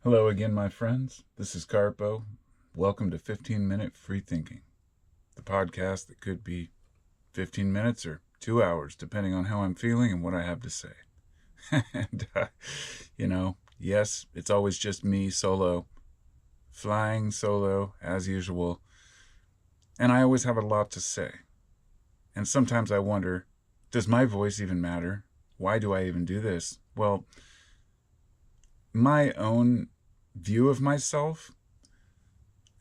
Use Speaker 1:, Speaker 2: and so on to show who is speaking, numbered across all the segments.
Speaker 1: Hello again, my friends. This is Carpo. Welcome to 15-Minute Free Thinking, the podcast that could be 15 minutes or 2 hours, depending on how I'm feeling and what I have to say. and, yes, it's always just me solo, flying solo as usual. And I always have a lot to say. And sometimes I wonder, does my voice even matter? Why do I even do this? Well, my own view of myself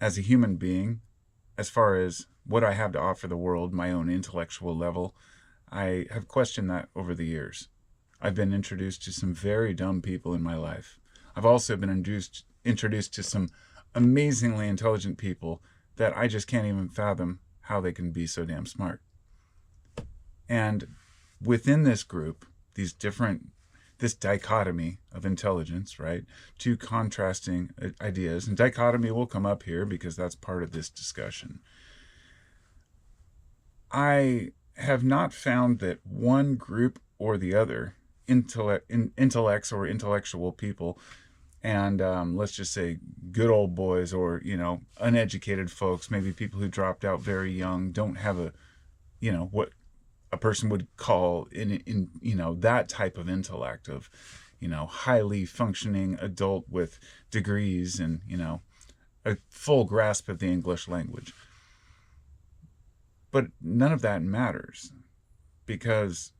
Speaker 1: as a human being, as far as what I have to offer the world, my own intellectual level, I have questioned that over the years. I've been introduced to some very dumb people in my life. I've also been introduced to some amazingly intelligent people that I just can't even fathom how they can be so damn smart. And within this group, this dichotomy of intelligence, right? Two contrasting ideas. And dichotomy will come up here because that's part of this discussion. I have not found that one group or the other, intellects or intellectual people, and let's just say good old boys or, uneducated folks, maybe people who dropped out very young, don't have what a person would call in that type of intellect of highly functioning adult with degrees and a full grasp of the English language. But none of that matters because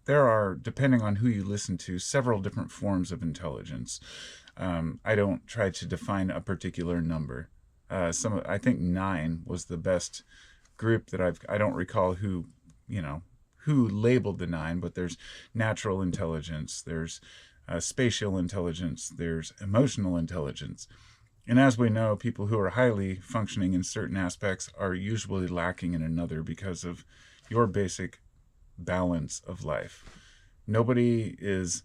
Speaker 1: there are, depending on who you listen to, several different forms of intelligence. I don't try to define a particular number. I think 9 was the best group that I don't recall who labeled the 9, but there's natural intelligence, there's spatial intelligence, there's emotional intelligence. And as we know, people who are highly functioning in certain aspects are usually lacking in another because of your basic balance of life. Nobody is,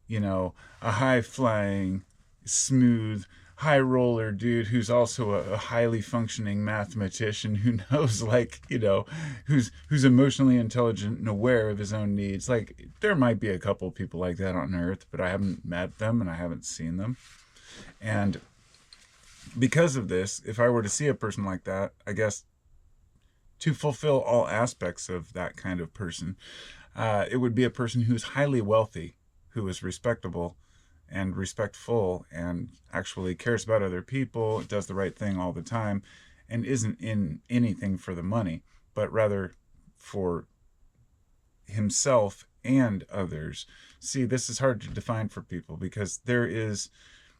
Speaker 1: a high flying, smooth, high roller dude who's also a highly functioning mathematician who knows, who's emotionally intelligent and aware of his own needs. Like, there might be a couple people like that on Earth, but I haven't met them and I haven't seen them. And because of this, if I were to see a person like that, I guess to fulfill all aspects of that kind of person, it would be a person who's highly wealthy, who is respectable and respectful and actually cares about other people, does the right thing all the time, and isn't in anything for the money, but rather for himself and others. See, this is hard to define for people because there is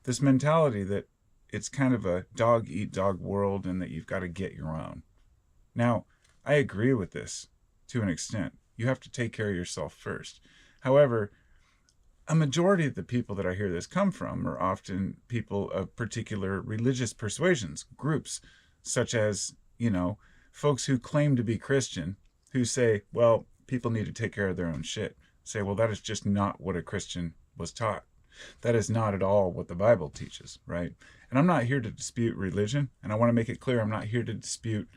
Speaker 1: this mentality that it's kind of a dog eat dog world and that you've got to get your own. Now, I agree with this to an extent. You have to take care of yourself first. However, a majority of the people that I hear this come from are often people of particular religious persuasions, groups, such as, folks who claim to be Christian, who say, well, people need to take care of their own shit. Say, well, that is just not what a Christian was taught. That is not at all what the Bible teaches, right? And I'm not here to dispute religion, and I want to make it clear I'm not here to dispute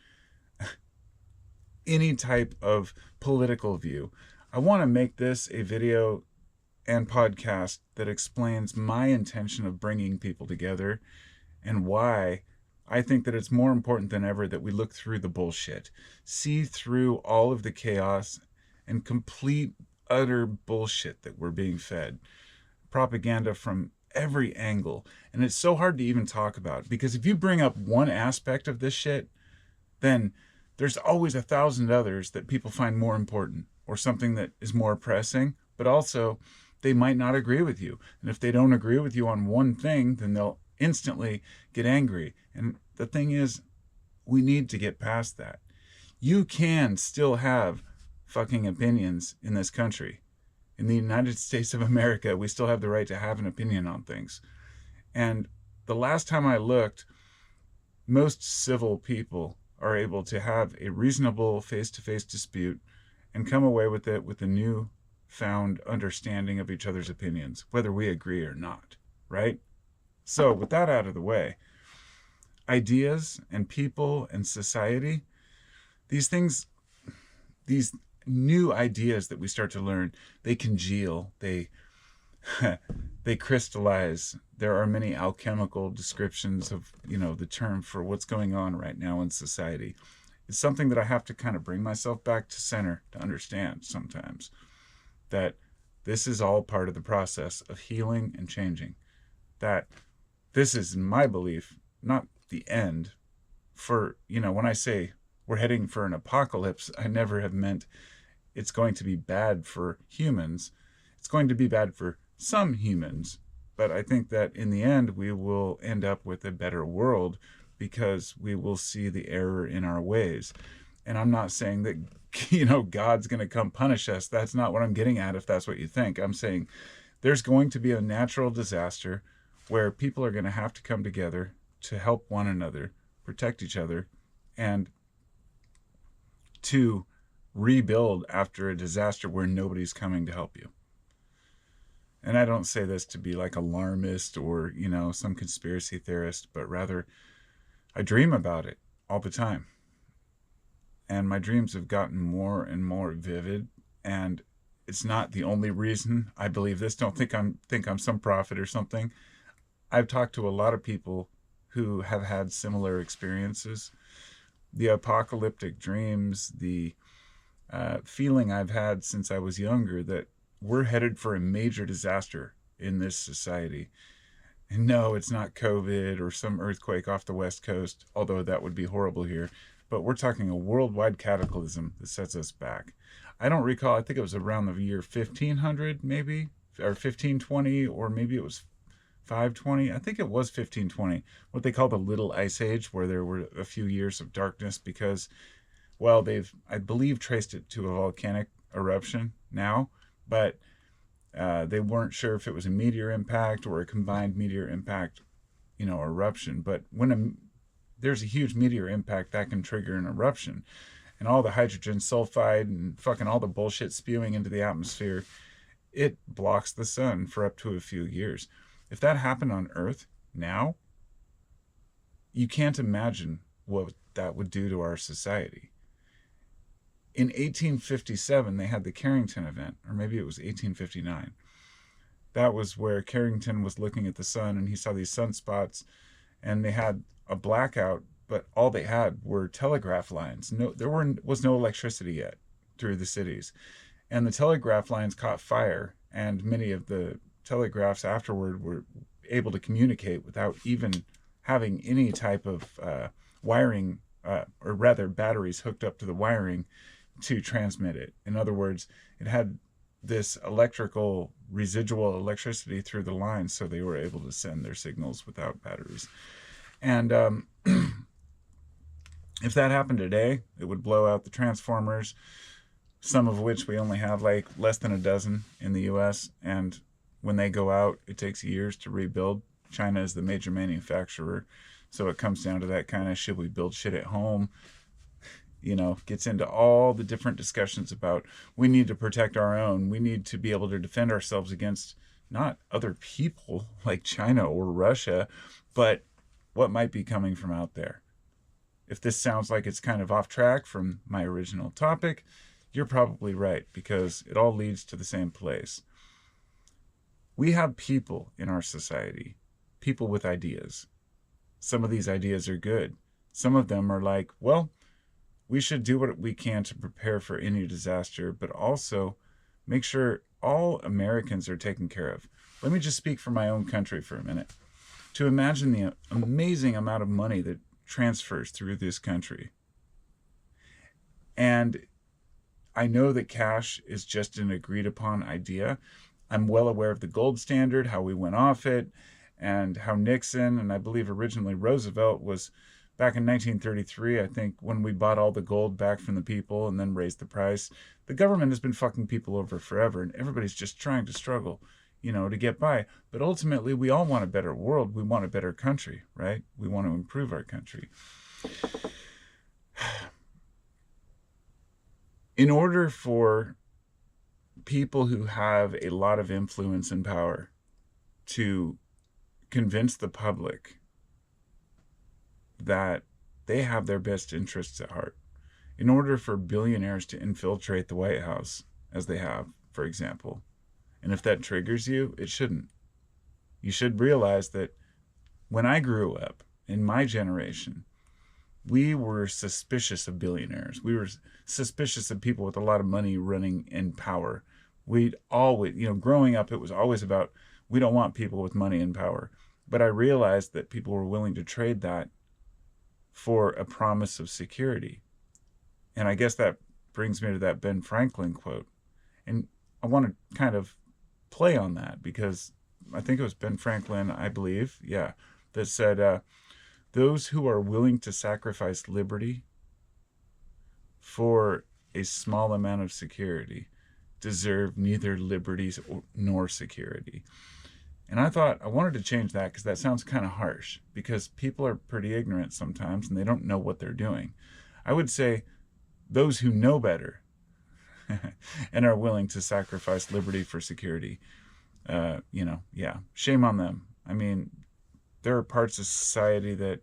Speaker 1: any type of political view. I want to make this a video and podcast that explains my intention of bringing people together and why I think that it's more important than ever that we look through the bullshit, see through all of the chaos and complete utter bullshit that we're being fed. Propaganda from every angle. And it's so hard to even talk about because if you bring up one aspect of this shit, then there's always 1,000 others that people find more important or something that is more pressing, but also they might not agree with you. And if they don't agree with you on one thing, then they'll instantly get angry. And the thing is, we need to get past that. You can still have fucking opinions in this country. In the United States of America, we still have the right to have an opinion on things. And the last time I looked, most civil people are able to have a reasonable face-to-face dispute and come away with it with a new found understanding of each other's opinions, whether we agree or not, right? So with that out of the way, ideas and people and society, these new ideas that we start to learn, they congeal, they they crystallize, there are many alchemical descriptions of, the term for what's going on right now in society. It's something that I have to kind of bring myself back to center to understand sometimes, that this is all part of the process of healing and changing. That this is, in my belief, not the end. For, when I say we're heading for an apocalypse, I never have meant it's going to be bad for humans. It's going to be bad for some humans, but I think that in the end we will end up with a better world because we will see the error in our ways. And I'm not saying that, God's going to come punish us. That's not what I'm getting at, if that's what you think. I'm saying there's going to be a natural disaster where people are going to have to come together to help one another, protect each other, and to rebuild after a disaster where nobody's coming to help you. And I don't say this to be like alarmist or, some conspiracy theorist, but rather I dream about it all the time. And my dreams have gotten more and more vivid, and it's not the only reason I believe this. Don't think I'm some prophet or something. I've talked to a lot of people who have had similar experiences. The apocalyptic dreams, the feeling I've had since I was younger that we're headed for a major disaster in this society. And no, it's not COVID or some earthquake off the West Coast, although that would be horrible here. But we're talking a worldwide cataclysm that sets us back. I don't recall, I think it was around the year 1500 maybe, or 1520, or maybe it was 520. I think it was 1520, what they call the Little Ice Age, where there were a few years of darkness because, well, they've, I believe, traced it to a volcanic eruption now, but they weren't sure if it was a meteor impact or a combined meteor impact, eruption. But when there's a huge meteor impact, that can trigger an eruption. And all the hydrogen sulfide and fucking all the bullshit spewing into the atmosphere, it blocks the sun for up to a few years. If that happened on Earth now, you can't imagine what that would do to our society. In 1857, they had the Carrington event, or maybe it was 1859. That was where Carrington was looking at the sun and he saw these sunspots, and they had a blackout, but all they had were telegraph lines. There was no electricity yet through the cities. And the telegraph lines caught fire, and many of the telegraphs afterward were able to communicate without even having any type of wiring, or rather batteries hooked up to the wiring to transmit it. In other words, it had this electrical residual electricity through the lines, so they were able to send their signals without batteries. And if that happened today, it would blow out the transformers, some of which we only have like less than a dozen in the US. And when they go out, it takes years to rebuild. China is the major manufacturer. So it comes down to that kind of, should we build shit at home? Gets into all the different discussions about we need to protect our own. We need to be able to defend ourselves against not other people like China or Russia, but what might be coming from out there. If this sounds like it's kind of off track from my original topic, you're probably right, because it all leads to the same place. We have people in our society, people with ideas. Some of these ideas are good. Some of them are like, well, we should do what we can to prepare for any disaster, but also make sure all Americans are taken care of. Let me just speak for my own country for a minute. To imagine the amazing amount of money that transfers through this country. And I know that cash is just an agreed upon idea. I'm well aware of the gold standard, how we went off it, and how Nixon, and I believe originally Roosevelt, was back in 1933, I think, when we bought all the gold back from the people and then raised the price. The government has been fucking people over forever, and everybody's just trying to struggle, to get by. But ultimately, we all want a better world. We want a better country, right? We want to improve our country. In order for people who have a lot of influence and power to convince the public that they have their best interests at heart, in order for billionaires to infiltrate the White House, as they have, for example, and if that triggers you, it shouldn't. You should realize that when I grew up, in my generation, we were suspicious of billionaires. We were suspicious of people with a lot of money running in power. We'd always, growing up, it was always about, we don't want people with money and power. But I realized that people were willing to trade that for a promise of security. And I guess that brings me to that Ben Franklin quote. And I want to kind of play on that because I think it was Ben Franklin, I believe, that said, those who are willing to sacrifice liberty for a small amount of security deserve neither liberties nor security. And I thought I wanted to change that because that sounds kind of harsh, because people are pretty ignorant sometimes and they don't know what they're doing. I would say those who know better and are willing to sacrifice liberty for security, shame on them. I mean, there are parts of society that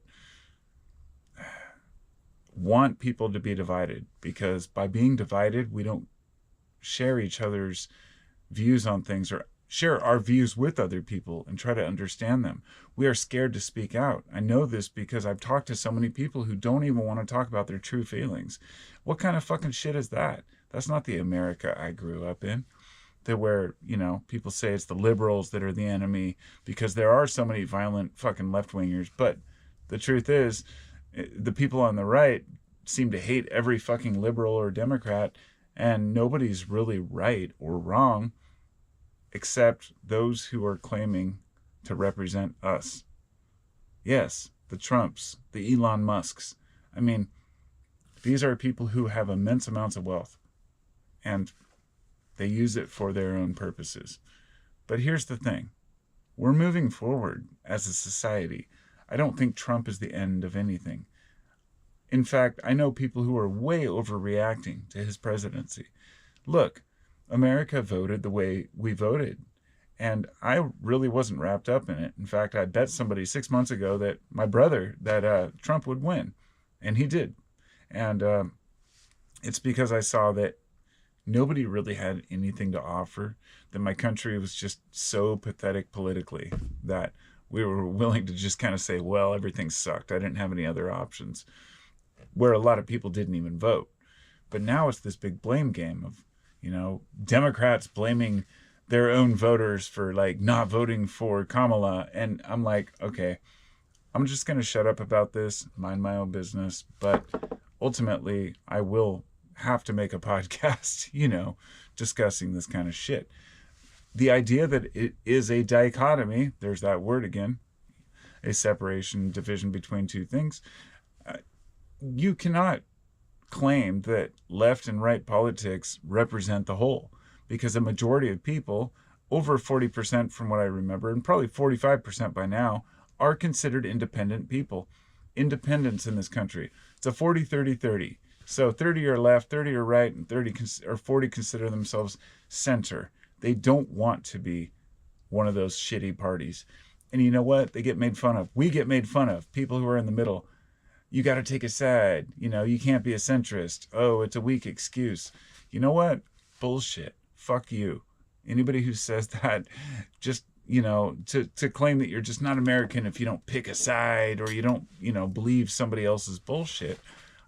Speaker 1: want people to be divided, because by being divided, we don't share each other's views on things or share our views with other people and try to understand them. We are scared to speak out. I know this because I've talked to so many people who don't even want to talk about their true feelings. What kind of fucking shit is that? That's not the America I grew up in. That where, people say it's the liberals that are the enemy because there are so many violent fucking left-wingers. But the truth is, the people on the right seem to hate every fucking liberal or Democrat, and nobody's really right or wrong except those who are claiming to represent us. Yes, the Trumps, the Elon Musks. I mean, these are people who have immense amounts of wealth, and they use it for their own purposes. But here's the thing. We're moving forward as a society. I don't think Trump is the end of anything. In fact, I know people who are way overreacting to his presidency. Look, America voted the way we voted, and I really wasn't wrapped up in it. In fact, I bet somebody 6 months ago that my brother, that Trump would win, and he did. And it's because I saw that nobody really had anything to offer, that my country was just so pathetic politically that we were willing to just kind of say, well, everything sucked. I didn't have any other options, where a lot of people didn't even vote. But now it's this big blame game of, Democrats blaming their own voters for not voting for Kamala. And I'm like, okay, I'm just going to shut up about this, mind my own business. But ultimately, I will have to make a podcast, discussing this kind of shit. The idea that it is a dichotomy, there's that word again, a separation, division between two things. You cannot claim that left and right politics represent the whole, because a majority of people, over 40% from what I remember, and probably 45% by now, are considered independent people. Independence in this country, it's a 40-30-30. So 30 are left, 30 are right, and 40 consider themselves center. They don't want to be one of those shitty parties. And you know what? They get made fun of. We get made fun of. People who are in the middle. You got to take a side. You can't be a centrist. Oh, it's a weak excuse. You know what? Bullshit. Fuck you. Anybody who says that, just, to claim that you're just not American if you don't pick a side or you don't, believe somebody else's bullshit.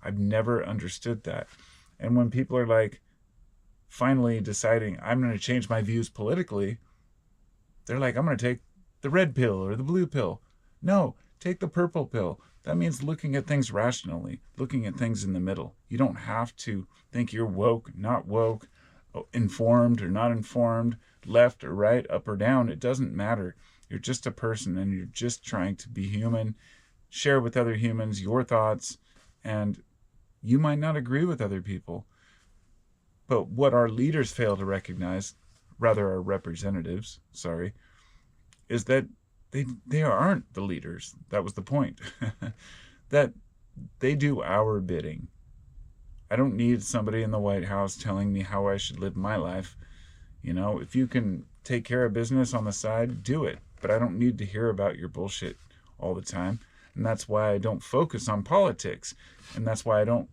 Speaker 1: I've never understood that. And when people are finally deciding, I'm going to change my views politically, they're like, I'm going to take the red pill or the blue pill. No, take the purple pill. That means looking at things rationally, looking at things in the middle. You don't have to think you're woke, not woke, informed or not informed, left or right, up or down. It doesn't matter. You're just a person, and you're just trying to be human, share with other humans your thoughts, and you might not agree with other people. But what our leaders fail to recognize, rather our representatives, is that they aren't the leaders. That was the point. That they do our bidding. I don't need somebody in the White House telling me how I should live my life. If you can take care of business on the side, do it. But I don't need to hear about your bullshit all the time. And that's why I don't focus on politics. And that's why I don't,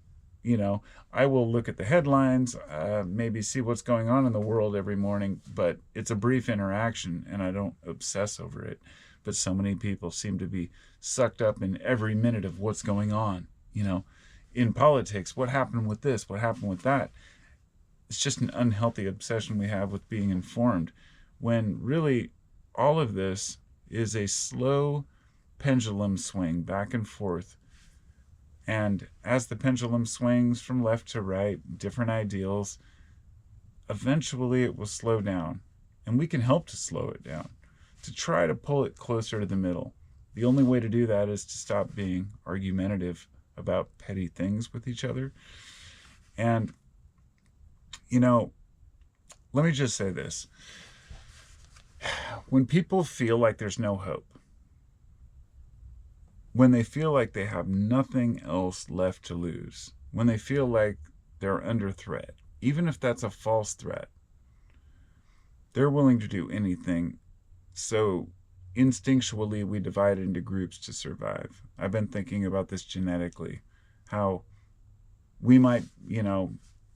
Speaker 1: You know, I will look at the headlines, maybe see what's going on in the world every morning, but it's a brief interaction and I don't obsess over it. But so many people seem to be sucked up in every minute of what's going on, you know, in politics. What happened with this? What happened with that? It's just an unhealthy obsession we have with being informed, when really all of this is a slow pendulum swing back and forth. And as the pendulum swings from left to right, different ideals, eventually it will slow down. And we can help to slow it down, to try to pull it closer to the middle. The only way to do that is to stop being argumentative about petty things with each other. And, you know, let me just say this. When people feel like there's no hope, when they feel like they have nothing else left to lose, when they feel like they're under threat, even if that's a false threat, they're willing to do anything. So instinctually, we divide into groups to survive. I've been thinking about this genetically, how we might, you know,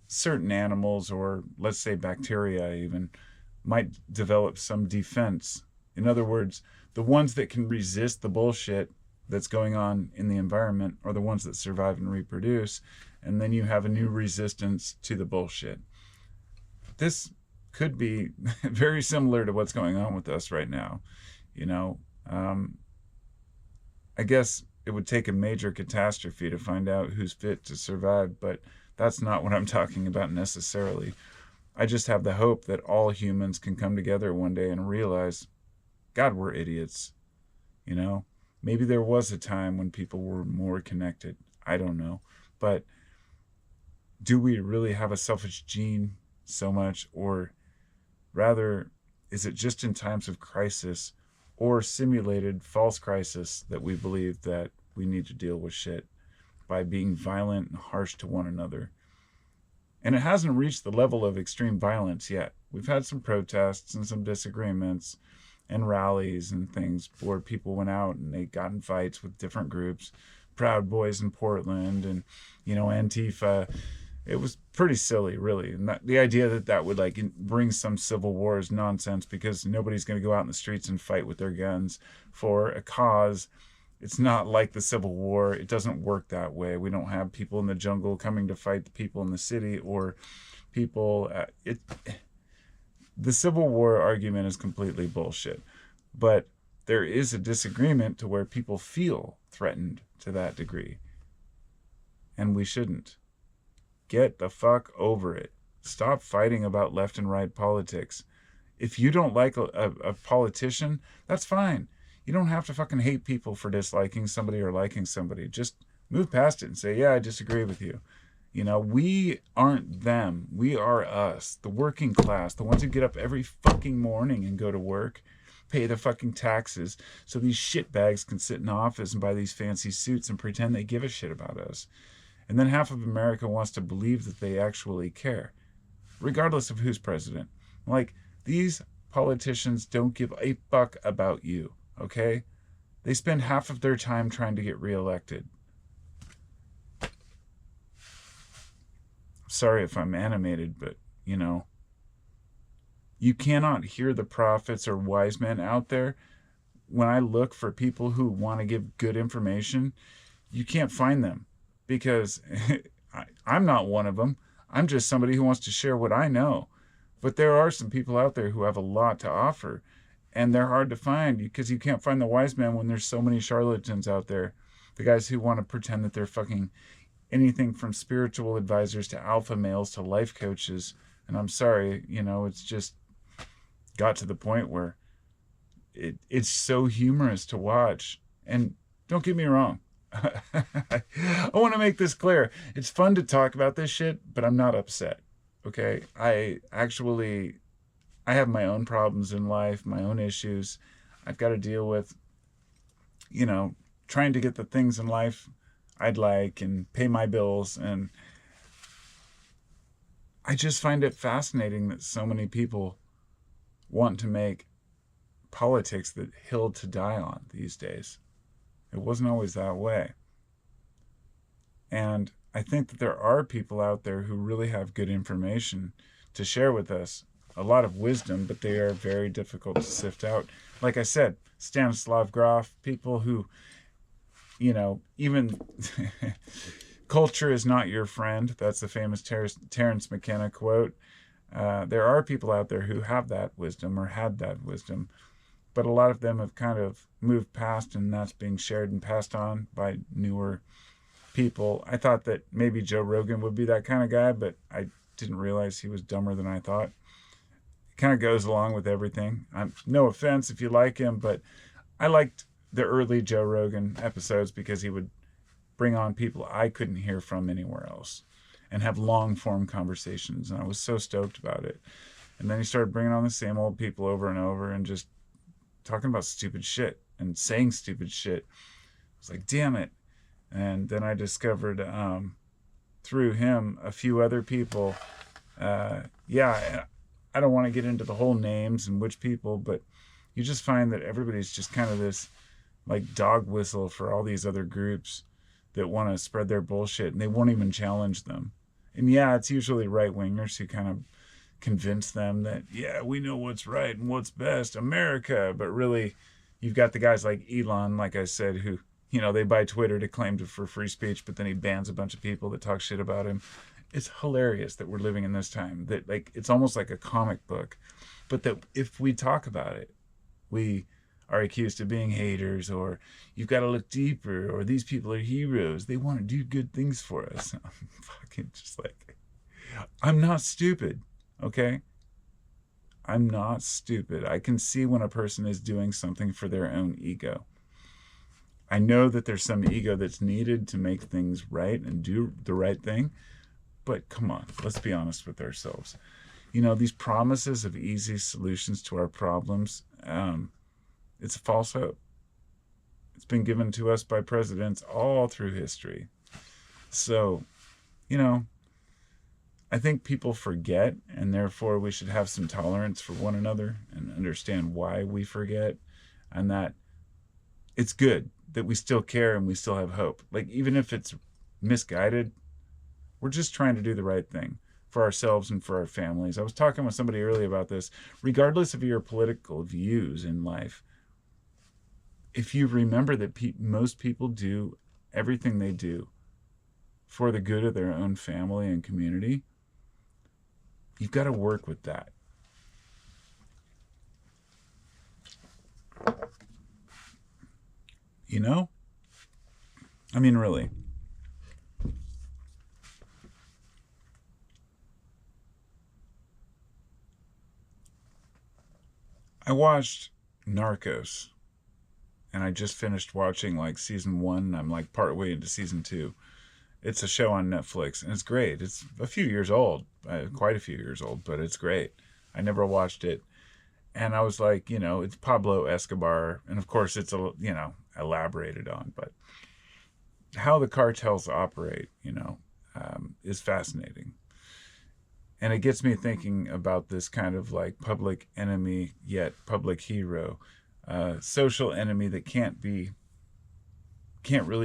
Speaker 1: certain animals, or let's say bacteria even, might develop some defense. In other words, the ones that can resist the bullshit that's going on in the environment are the ones that survive and reproduce, and then you have a new resistance to the bullshit. This could be very similar to what's going on with us right now. You know, I guess it would take a major catastrophe to find out who's fit to survive, but that's not what I'm talking about necessarily. I just have the hope that all humans can come together one day and realize, God, we're idiots. You know, maybe there was a time when people were more connected. I don't know. But do we really have a selfish gene so much? Or rather, is it just in times of crisis or simulated false crisis that we believe that we need to deal with shit by being violent and harsh to one another? And it hasn't reached the level of extreme violence yet. We've had some protests and some disagreements and rallies and things where people went out and they got in fights with different groups. Proud Boys in Portland and, you know, Antifa. It was pretty silly, really. And the idea that that would like bring some civil war is nonsense, because nobody's going to go out in the streets and fight with their guns for a cause. It's not like the Civil War. It doesn't work that way. We don't have people in the jungle coming to fight the people in the city, or people. The Civil War argument is completely bullshit. But there is a disagreement to where people feel threatened to that degree. And we shouldn't. Get the fuck over it. Stop fighting about left and right politics. If you don't like a politician, that's fine. You don't have to fucking hate people for disliking somebody or liking somebody. Just move past it and say, yeah, I disagree with you. You know, we aren't them. We are us, the working class, the ones who get up every fucking morning and go to work, pay the fucking taxes, so these shitbags can sit in office and buy these fancy suits and pretend they give a shit about us. And then half of America wants to believe that they actually care, regardless of who's president. Like, these politicians don't give a fuck about you. Okay? They spend half of their time trying to get reelected. Sorry if I'm animated, but, you know, you cannot hear the prophets or wise men out there. When I look for people who want to give good information, you can't find them, because I'm not one of them. I'm just somebody who wants to share what I know. But there are some people out there who have a lot to offer. And they're hard to find, because you can't find the wise men when there's so many charlatans out there. The guys who want to pretend that they're fucking anything from spiritual advisors to alpha males to life coaches. And I'm sorry, you know, it's just got to the point where it's so humorous to watch. And don't get me wrong. I want to make this clear. It's fun to talk about this shit, but I'm not upset. Okay? I have my own problems in life, my own issues. I've got to deal with, you know, trying to get the things in life I'd like and pay my bills. And I just find it fascinating that so many people want to make politics the hill to die on these days. It wasn't always that way. And I think that there are people out there who really have good information to share with us, a lot of wisdom, but they are very difficult to sift out. Like I said, Stanislav Grof, people who, even culture is not your friend. That's the famous Terence McKenna quote. There are people out there who have that wisdom or had that wisdom, but a lot of them have kind of moved past, and that's being shared and passed on by newer people. I thought that maybe Joe Rogan would be that kind of guy, but I didn't realize he was dumber than I thought. It kind of goes along with everything. No offense if you like him, but I liked the early Joe Rogan episodes because he would bring on people I couldn't hear from anywhere else and have long form conversations. And I was so stoked about it. And then he started bringing on the same old people over and over and just talking about stupid shit and saying stupid shit. I was like, damn it. And then I discovered through him a few other people. Yeah, I don't want to get into the whole names and which people, but you just find that everybody's just kind of this like dog whistle for all these other groups that want to spread their bullshit, and they won't even challenge them. And yeah, it's usually right wingers who kind of convince them that, yeah, we know what's right and what's best, America. But really, you've got the guys like Elon, like I said, who, they buy Twitter to claim for free speech, but then he bans a bunch of people that talk shit about him. It's hilarious that we're living in this time that, like, it's almost like a comic book, but that if we talk about it, we are accused of being haters, or you've got to look deeper, or these people are heroes. They want to do good things for us. I'm fucking just like, I'm not stupid, okay? I'm not stupid. I can see when a person is doing something for their own ego. I know that there's some ego that's needed to make things right and do the right thing, but come on, let's be honest with ourselves. These promises of easy solutions to our problems, it's a false hope. It's been given to us by presidents all through history. So, I think people forget, and therefore we should have some tolerance for one another and understand why we forget, and that it's good that we still care and we still have hope. Like, even if it's misguided, we're just trying to do the right thing for ourselves and for our families. I was talking with somebody earlier about this. Regardless of your political views in life, if you remember that most people do everything they do for the good of their own family and community, you've got to work with that. I mean, really. I watched Narcos, and I just finished watching like season 1. I'm like partway into season 2. It's a show on Netflix, and it's great. It's a few years old, quite a few years old, but it's great. I never watched it, and I was like, it's Pablo Escobar, and of course it's elaborated on, but how the cartels operate, is fascinating. And it gets me thinking about this kind of like public enemy yet public hero, social enemy that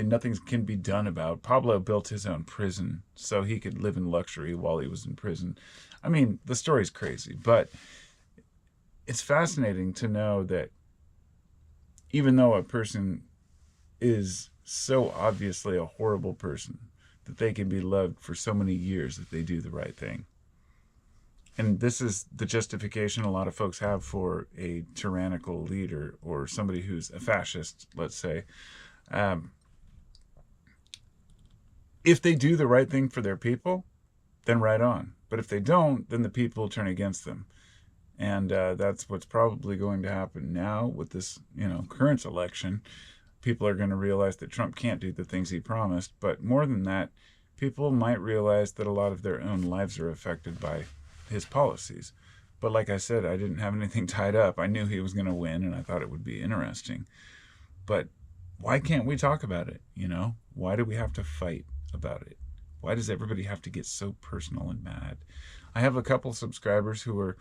Speaker 1: nothing can be done about. Pablo built his own prison so he could live in luxury while he was in prison. I mean, the story's crazy, but it's fascinating to know that even though a person is so obviously a horrible person, that they can be loved for so many years if they do the right thing. And this is the justification a lot of folks have for a tyrannical leader or somebody who's a fascist, let's say. If they do the right thing for their people, then right on. But if they don't, then the people turn against them. And that's what's probably going to happen now with this, current election. People are going to realize that Trump can't do the things he promised. But more than that, people might realize that a lot of their own lives are affected by his policies. But like I said, I didn't have anything tied up. I knew he was going to win, and I thought it would be interesting. But why can't we talk about it? Why do we have to fight about it? Why does everybody have to get so personal and mad? I have a couple subscribers who are,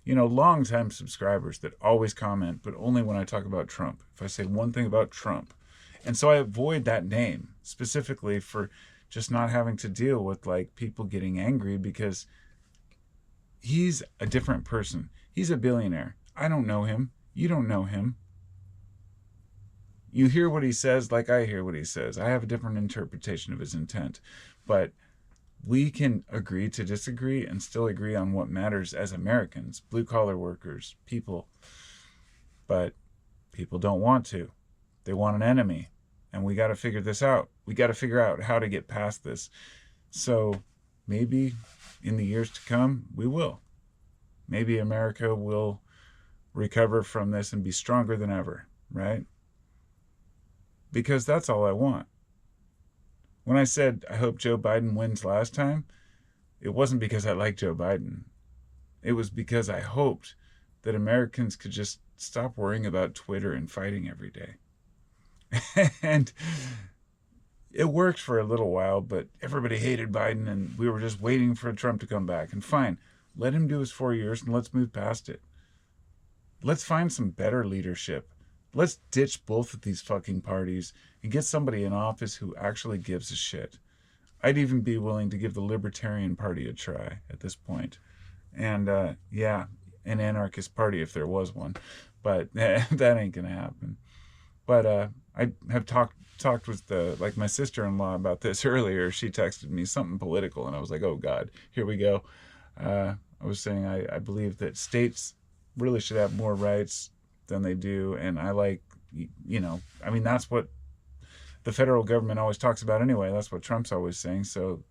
Speaker 1: long-time subscribers that always comment, but only when I talk about Trump. If I say one thing about Trump. And so I avoid that name specifically for just not having to deal with like people getting angry because he's a different person. He's a billionaire. I don't know him. You don't know him. You hear what he says like I hear what he says. I have a different interpretation of his intent. But we can agree to disagree and still agree on what matters as Americans, blue-collar workers, people. But people don't want to. They want an enemy. And we got to figure this out. We got to figure out how to get past this. So maybe in the years to come, we will. Maybe America will recover from this and be stronger than ever, right? Because that's all I want. When I said I hope Joe Biden wins last time, it wasn't because I like Joe Biden. It was because I hoped that Americans could just stop worrying about Twitter and fighting every day. And it worked for a little while, but everybody hated Biden and we were just waiting for Trump to come back. And fine, let him do his 4 years and let's move past it. Let's find some better leadership. Let's ditch both of these fucking parties and get somebody in office who actually gives a shit. I'd even be willing to give the Libertarian Party a try at this point. And yeah, an anarchist party if there was one. But that ain't gonna happen. But I have talked with like my sister-in-law about this earlier. She texted me something political and I was like, oh God, here we go. I was saying I believe that states really should have more rights than they do. And I like, you know, I mean, that's what the federal government always talks about anyway. That's what Trump's always saying. So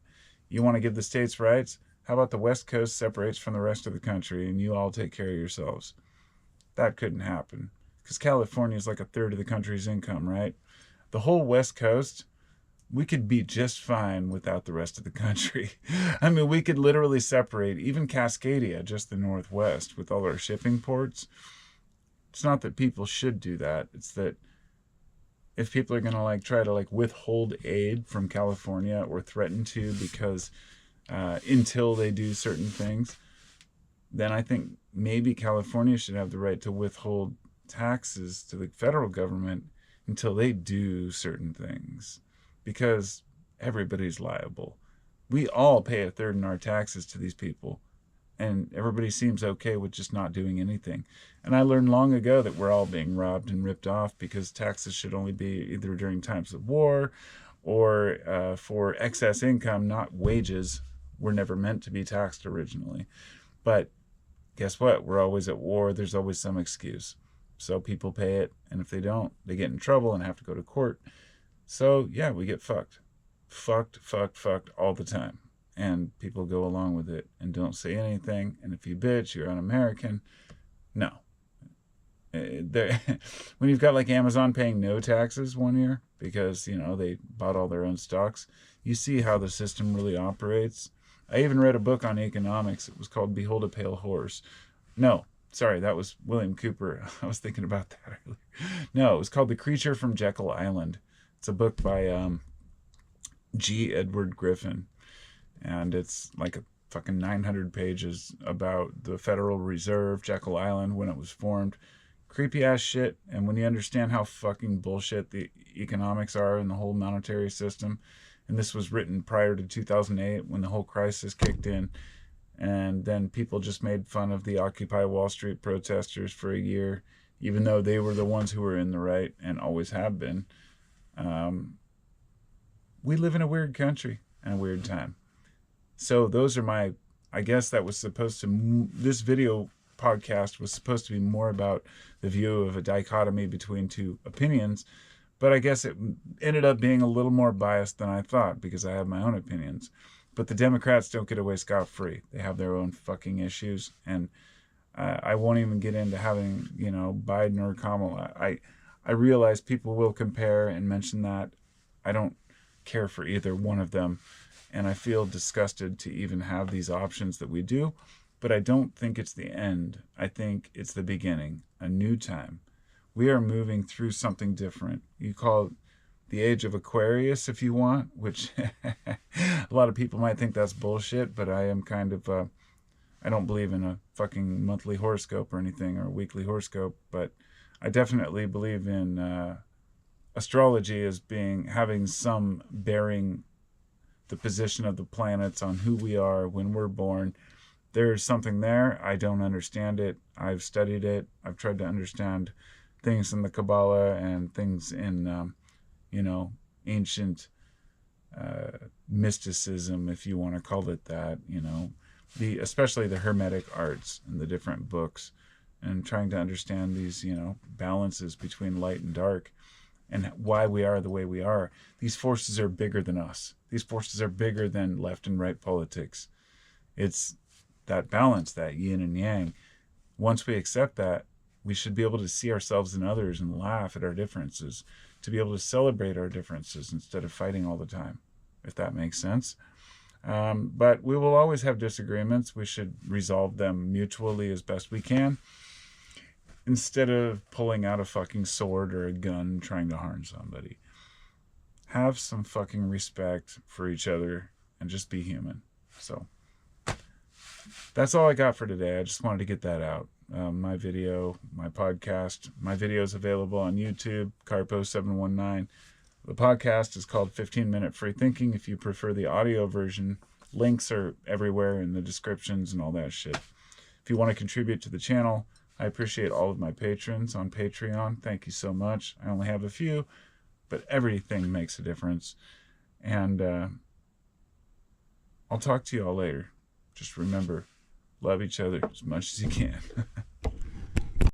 Speaker 1: you want to give the states rights? How about the West Coast separates from the rest of the country and you all take care of yourselves? That couldn't happen because California is like a third of the country's income, right? The whole West Coast, we could be just fine without the rest of the country. I mean, we could literally separate even Cascadia, just the Northwest, with all our shipping ports. It's not that people should do that. It's that if people are going to like try to like withhold aid from California or threaten to because until they do certain things, then I think maybe California should have the right to withhold taxes to the federal government until they do certain things, because everybody's liable. We all pay a third in our taxes to these people, and everybody seems okay with just not doing anything. And I learned long ago that we're all being robbed and ripped off because taxes should only be either during times of war or for excess income, not wages. Were never meant to be taxed originally. But guess what? We're always at war. There's always some excuse. So people pay it, and if they don't, they get in trouble and have to go to court. So yeah, we get fucked. Fucked all the time. And people go along with it and don't say anything. And if you bitch, you're un-American. No. When you've got like Amazon paying no taxes 1 year because, you know, they bought all their own stocks, you see how the system really operates. I even read a book on economics. It was called Behold a Pale Horse. No, sorry, that was William Cooper. I was thinking about that earlier. No, it was called The Creature from Jekyll Island. It's a book by G. Edward Griffin. And it's like a fucking 900 pages about the Federal Reserve, Jekyll Island, when it was formed. Creepy ass shit. And when you understand how fucking bullshit the economics are in the whole monetary system, and this was written prior to 2008 when the whole crisis kicked in, and then people just made fun of the Occupy Wall Street protesters for a year, even though they were the ones who were in the right and always have been. We live in a weird country and a weird time. So those are my, I guess that was supposed to, this video podcast was supposed to be more about the view of a dichotomy between two opinions, but I guess it ended up being a little more biased than I thought because I have my own opinions. But the Democrats don't get away scot-free. They have their own fucking issues, and I won't even get into having, you know, Biden or Kamala. I realize people will compare and mention that. I don't care for either one of them, and I feel disgusted to even have these options that we do, but I don't think it's the end. I think it's the beginning, a new time. We are moving through something different. You call it the age of Aquarius if you want, which a lot of people might think that's bullshit, but I am kind of, I don't believe in a fucking monthly horoscope or anything, or a weekly horoscope, but I definitely believe in astrology as having some bearing the position of the planets on who we are when we're born. There's something there. I don't understand it. I've studied it. I've tried to understand things in the Kabbalah and things in, ancient mysticism, if you want to call it that, especially the Hermetic arts and the different books, and trying to understand these, balances between light and dark and why we are the way we are. These forces are bigger than us. These forces are bigger than left and right politics. It's that balance, that yin and yang. Once we accept that, we should be able to see ourselves in others and laugh at our differences, to be able to celebrate our differences instead of fighting all the time, if that makes sense. But we will always have disagreements. We should resolve them mutually as best we can, instead of pulling out a fucking sword or a gun trying to harm somebody. Have some fucking respect for each other and just be human. So that's all I got for today. I just wanted to get that out. My video, my podcast, my video is available on YouTube, Carpo719. The podcast is called 15-Minute Free Thinking. If you prefer the audio version, links are everywhere in the descriptions and all that shit. If you want to contribute to the channel, I appreciate all of my patrons on Patreon. Thank you so much. I only have a few, but everything makes a difference. And I'll talk to you all later. Just remember, love each other as much as you can.